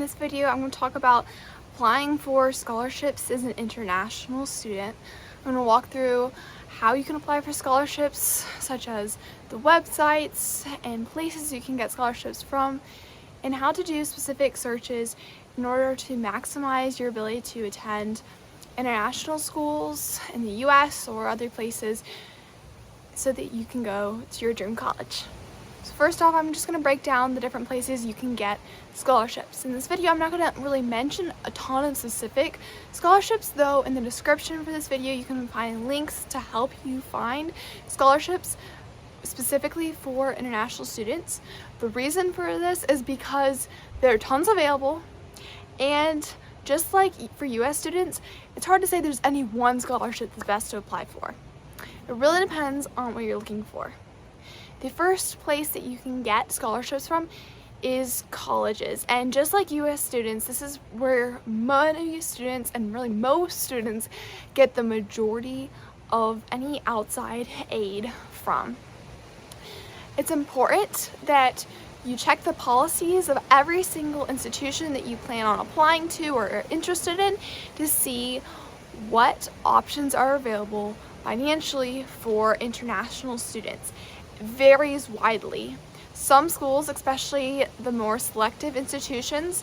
In this video, I'm going to talk about applying for scholarships as an international student. I'm going to walk through how you can apply for scholarships, such as the websites and places you can get scholarships from, and how to do specific searches in order to maximize your ability to attend international schools in the US or other places so that you can go to your dream college. So first off, I'm just going to break down the different places you can get scholarships. In this video, I'm not going to really mention a ton of specific scholarships, though in the description for this video you can find links to help you find scholarships specifically for international students. The reason for this is because there are tons available, and just like for US students, it's hard to say there's any one scholarship that's best to apply for. It really depends on what you're looking for. The first place that you can get scholarships from is colleges, and just like US students, this is where many students and really most students get the majority of any outside aid from. It's important that you check the policies of every single institution that you plan on applying to or are interested in to see what options are available financially for international students. It varies widely. Some schools, especially the more selective institutions,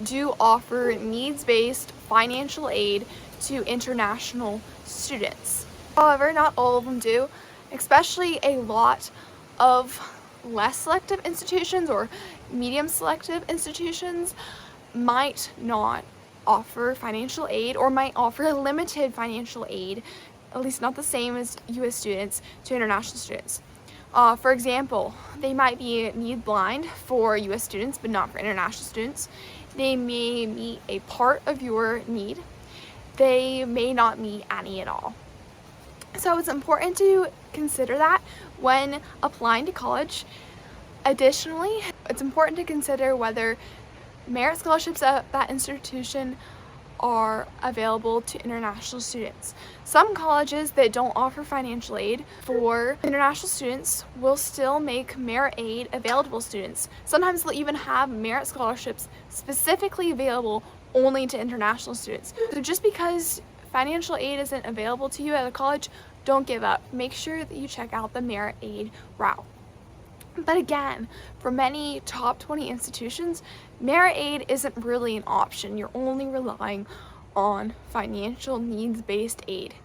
do offer needs-based financial aid to international students. However, not all of them do, especially a lot of less selective institutions or medium selective institutions might not offer financial aid or might offer limited financial aid, at least not the same as US students, to international students. For example, they might be need blind for US students but not for international students. They may meet a part of your need. They may not meet any at all. So it's important to consider that when applying to college. Additionally, it's important to consider whether merit scholarships at that institution are available to international students. Some colleges that don't offer financial aid for international students will still make merit aid available to students. Sometimes they'll even have merit scholarships specifically available only to international students. So just because financial aid isn't available to you at a college, don't give up. Make sure that you check out the merit aid route. But again, for many top 20 institutions, merit aid isn't really an option. You're only relying on financial needs-based aid.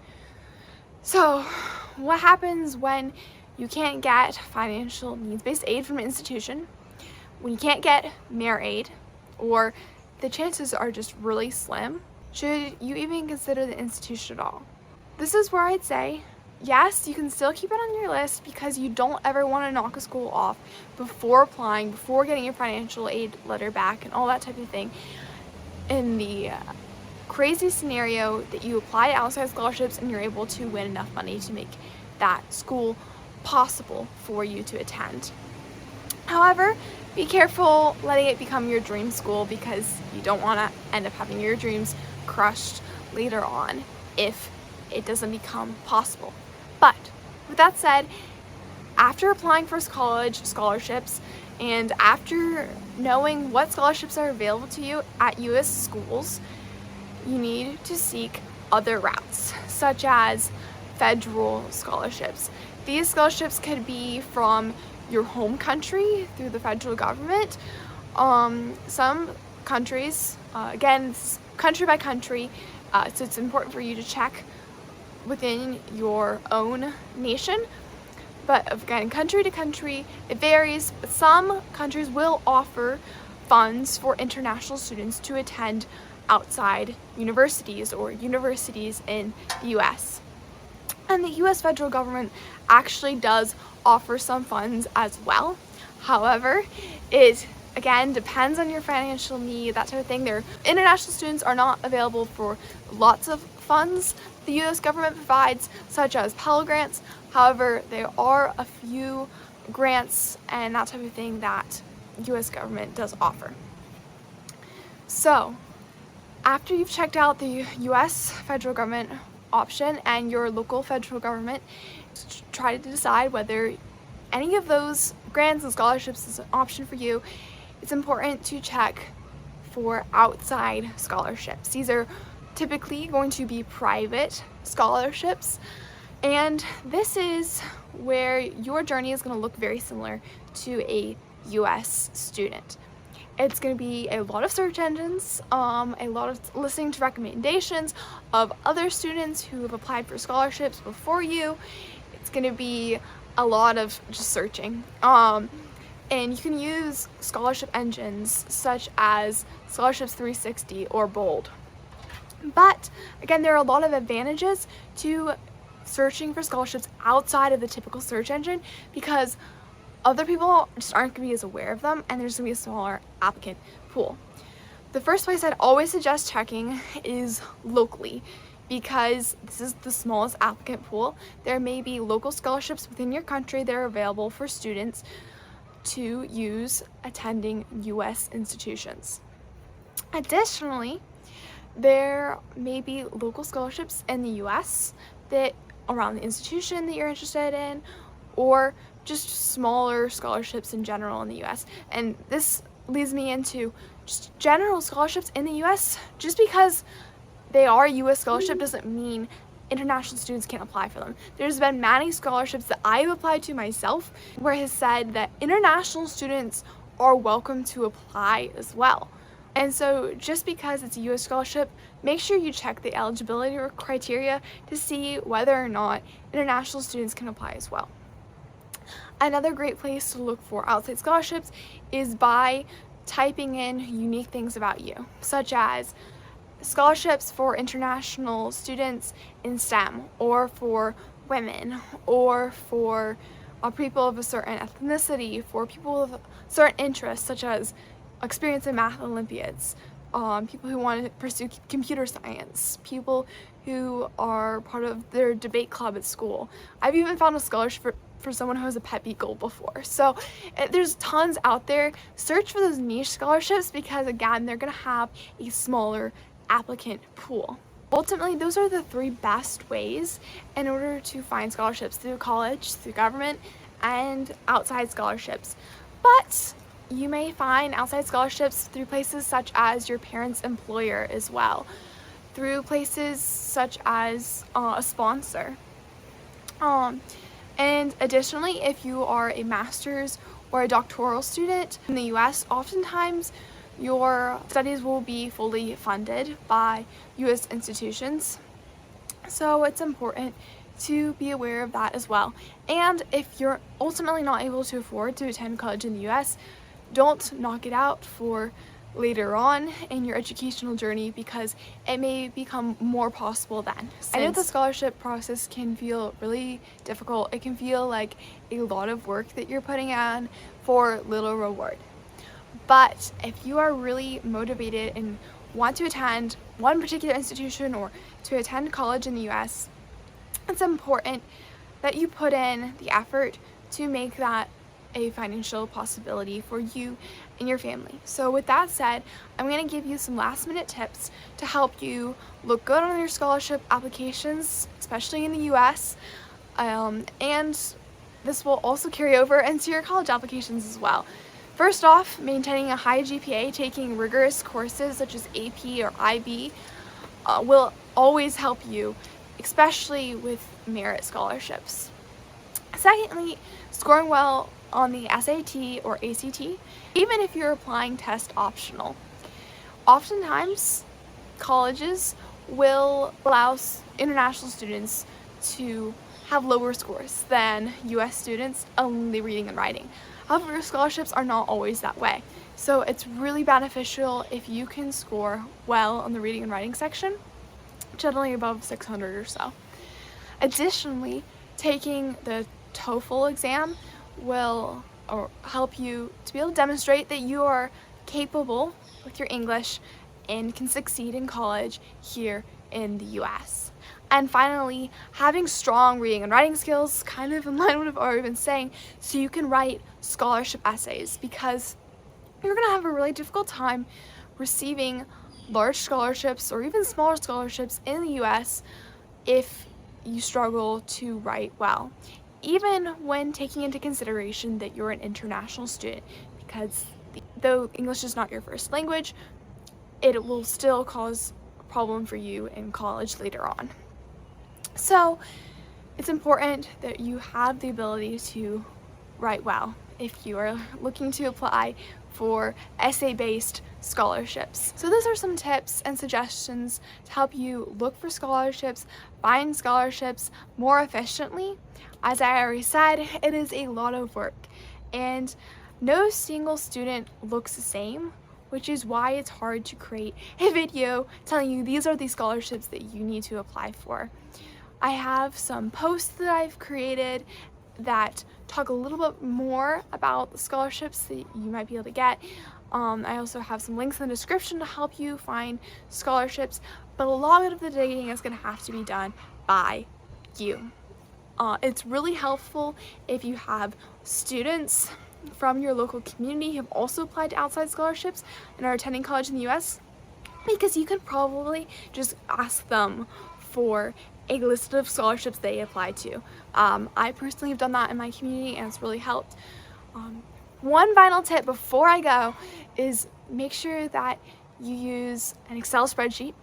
So what happens when you can't get financial needs-based aid from an institution, when you can't get merit aid, or the chances are just really slim? Should you even consider the institution at all? This is where I'd say, yes, you can still keep it on your list because you don't ever want to knock a school off before applying, before getting your financial aid letter back and all that type of thing. In the crazy scenario that you apply to outside scholarships and you're able to win enough money to make that school possible for you to attend. However, be careful letting it become your dream school because you don't want to end up having your dreams crushed later on if it doesn't become possible. But with that said, after applying for college scholarships and after knowing what scholarships are available to you at US schools, you need to seek other routes, such as federal scholarships. These scholarships could be from your home country through the federal government. Some countries, again, it's country by country, so it's important for you to check within your own nation. But again, country to country, it varies. Some countries will offer funds for international students to attend outside universities or universities in the US. And the US federal government actually does offer some funds as well. However, it again depends on your financial need, that type of thing. Their international students are not available for lots of funds the US government provides, such as Pell Grants. However, there are a few grants and that type of thing that US government does offer. So after you've checked out the US federal government option and your local federal government, try to decide whether any of those grants and scholarships is an option for you. It's important to check for outside scholarships. These are typically going to be private scholarships, and this is where your journey is going to look very similar to a US student. It's going to be a lot of search engines, a lot of listening to recommendations of other students who have applied for scholarships before you. It's going to be a lot of just searching. And you can use scholarship engines such as Scholarships 360 or Bold. But again, there are a lot of advantages to searching for scholarships outside of the typical search engine because other people just aren't going to be as aware of them, and there's going to be a smaller applicant pool. The first place I'd always suggest checking is locally, because this is the smallest applicant pool. There may be local scholarships within your country that are available for students to use attending US institutions. Additionally, there may be local scholarships in the US that around the institution that you're interested in, or just smaller scholarships in general in the US. And this leads me into just general scholarships in the US. Just because they are a US scholarship doesn't mean international students can't apply for them. There's been many scholarships that I've applied to myself where it has said that international students are welcome to apply as well. And so just because it's a US scholarship, make sure you check the eligibility criteria to see whether or not international students can apply as well. Another great place to look for outside scholarships is by typing in unique things about you, such as scholarships for international students in STEM, or for women, or for people of a certain ethnicity, for people of certain interests, such as experience in math Olympiads, people who want to pursue computer science, people who are part of their debate club at school. I've even found a scholarship for someone who has a pet beagle before. So there's tons out there. Search for those niche scholarships because again, they're gonna have a smaller applicant pool. Ultimately, those are the three best ways in order to find scholarships: through college, through government, and outside scholarships. But you may find outside scholarships through places such as your parents' employer as well, through places such as a sponsor. And additionally, if you are a master's or a doctoral student in the US, oftentimes your studies will be fully funded by US institutions. So it's important to be aware of that as well. And if you're ultimately not able to afford to attend college in the US, don't knock it out for later on in your educational journey because it may become more possible then. I know the scholarship process can feel really difficult. It can feel like a lot of work that you're putting in for little reward. But if you are really motivated and want to attend one particular institution or to attend college in the US, it's important that you put in the effort to make that a financial possibility for you and your family. So with that said, I'm going to give you some last minute tips to help you look good on your scholarship applications, especially in the US, and this will also carry over into your college applications as well. First off, maintaining a high GPA, taking rigorous courses such as AP or IB will always help you, especially with merit scholarships. Secondly, scoring well on the SAT or ACT, even if you're applying test optional. Oftentimes, colleges will allow international students to have lower scores than US students on the reading and writing. However, scholarships are not always that way. So it's really beneficial if you can score well on the reading and writing section, generally above 600 or so. Additionally, taking the TOEFL exam will help you to be able to demonstrate that you are capable with your English and can succeed in college here in the US. And finally, having strong reading and writing skills, kind of in line with what I've already been saying, so you can write scholarship essays, because you're going to have a really difficult time receiving large scholarships or even smaller scholarships in the US if you struggle to write well, even when taking into consideration that you're an international student, because though English is not your first language, it will still cause a problem for you in college later on. So it's important that you have the ability to write well if you are looking to apply for essay-based scholarships. So those are some tips and suggestions to help you look for scholarships, find scholarships more efficiently. As I already said, it is a lot of work, and no single student looks the same, which is why it's hard to create a video telling you these are the scholarships that you need to apply for. I have some posts that I've created that talk a little bit more about the scholarships that you might be able to get. I also have some links in the description to help you find scholarships, but a lot of the digging is going to have to be done by you. It's really helpful if you have students from your local community who have also applied to outside scholarships and are attending college in the US, because you could probably just ask them for a list of scholarships they applied to. I personally have done that in my community and it's really helped. One final tip before I go is make sure that you use an Excel spreadsheet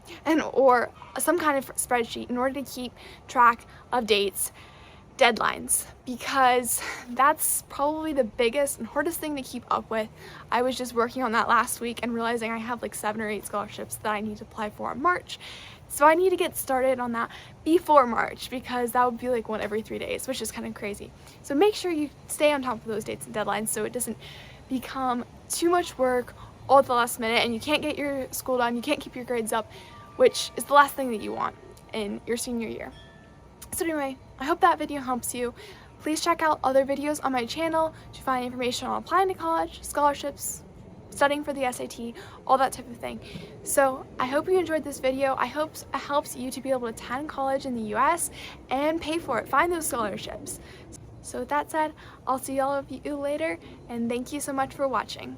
or some kind of spreadsheet in order to keep track of dates, deadlines, because that's probably the biggest and hardest thing to keep up with. I was just working on that last week and realizing I have like 7 or 8 scholarships that I need to apply for in March. So I need to get started on that before March, because that would be like one every 3 days, which is kind of crazy. So make sure you stay on top of those dates and deadlines so it doesn't become too much work all at the last minute and you can't get your school done, you can't keep your grades up, which is the last thing that you want in your senior year. So anyway, I hope that video helps you. Please check out other videos on my channel to find information on applying to college, scholarships, studying for the SAT, all that type of thing. So I hope you enjoyed this video. I hope it helps you to be able to attend college in the US and pay for it, find those scholarships. So with that said, I'll see all of you later, and thank you so much for watching.